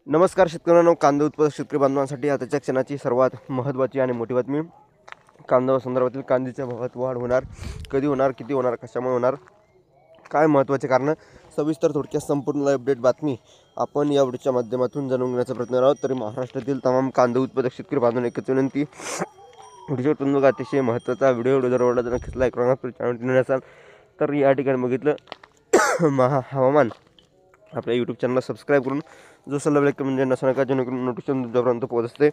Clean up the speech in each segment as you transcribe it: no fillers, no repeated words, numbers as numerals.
नमस्कार शेतकऱ्यांनो, कांदा उत्पादक शेतकरी बांधवांसाठी आताच्या क्षणाची सर्वात महत्त्वाची आणि मोठी बातमी. कांदा संदर्भातील कांद्याच्या भावात वाढ होणार, कधी होणार, किती होणार, कशामुळे होणार, काय महत्त्वाचे कारण, सविस्तर थोडक्यात संपूर्ण अपडेट बातमी आपण या व्हिडिओच्या माध्यमातून जाणून घेण्याचा प्रयत्न करत आहोत. तरी महाराष्ट्रातील तमाम कांदा उत्पादक शेतकरी बांधवांना एकच विनंती, व्हिडिओ अतिशय महत्त्वाचा व्हिडिओ जर आवडला तर नक्कीच लाईक करा. चॅनल असाल तर या ठिकाणी बघितलं हवामान आपल्या यूट्यूब चॅनलला सबस्क्राईब करून जो सल्ला व्यक्त म्हणजे नसणार का जेणेकरून नोटिफिकेशन तुमच्यापर्यंत पोहोचते.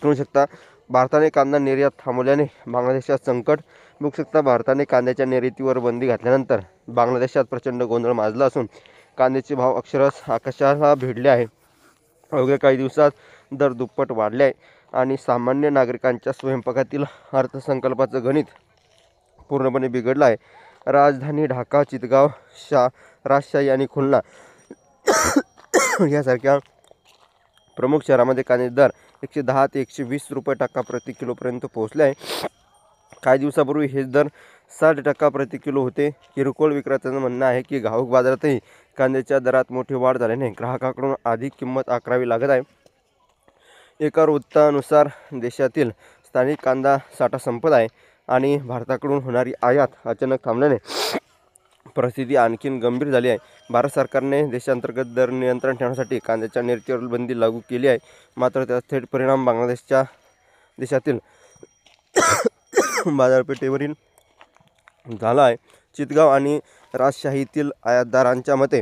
करू शकता. भारताने कांदा निर्यात थांबवल्याने बांगलादेशात संकट. बघू शकता, भारताने कांद्याच्या निर्यातीवर बंदी घातल्यानंतर बांगलादेशात प्रचंड गोंधळ माजला असून कांद्याचे भाव अक्षरशः आकाशाला भिडले आहे. अवघ्या काही दिवसात दर दुप्पट वाढले आहे आणि सामान्य नागरिकांच्या स्वयंपाकातील अर्थसंकल्पाचं गणित पूर्णपणे बिघडलं आहे. राजधानी ढाका, चितगाव, राजशाही आणि खुलना यासारख्या प्रमुख शहरामध्ये कांद्याचे दर 110 ते 120 रुपये टक्का प्रति किलोपर्यंत पोहोचले आहे. काही दिवसापूर्वी हे दर 60% प्रति किलो होते. किरकोळ विक्रेत्यांचं म्हणणं आहे की घाऊक बाजारातही कांद्याच्या दरात मोठी वाढ झाल्याने ग्राहकाकडून अधिक किंमत आकारावी लागत आहे. एका वृत्तानुसार देशातील स्थानिक कांदा साठा संपत आहे आणि भारताकडून होणारी आयात अचानक थांबल्याने परिस्थिती आणखीन गंभीर झाली आहे. भारत सरकारने देशांतर्गत दर नियंत्रण ठेवण्यासाठी कांद्याच्या निर्यातीवर बंदी लागू केली आहे. मात्र त्याचा थेट परिणाम बांगलादेशच्या देशातील बाजारपेठेवरील झाला आहे. चितगाव आणि राजशाहीतील आयातदारांच्या मते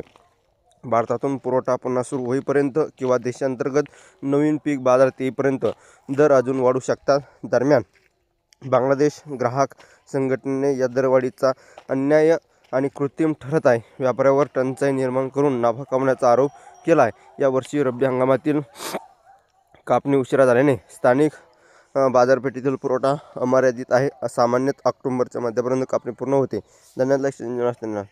भारतातून पुरवठा पुन्हा सुरू होईपर्यंत किंवा देशांतर्गत नवीन पीक बाजारात येईपर्यंत दर अजून वाढू शकतात. दरम्यान बांगलादेश ग्राहक संघटनेने या दरवाढीचा अन्याय आणि कृत्रिम ठरत आहे. व्यापाऱ्यावर टंचाई निर्माण करून नफा कमवण्याचा आरोप केला आहे. यावर्षी रब्बी हंगामातील कापणी उशिरा झाल्याने स्थानिक बाजारपेठेतील पुरवठा अमर्यादित आहे. सामान्यतः ऑक्टोबरच्या मध्यापर्यंत कापणी पूर्ण होते. धन्यवाद.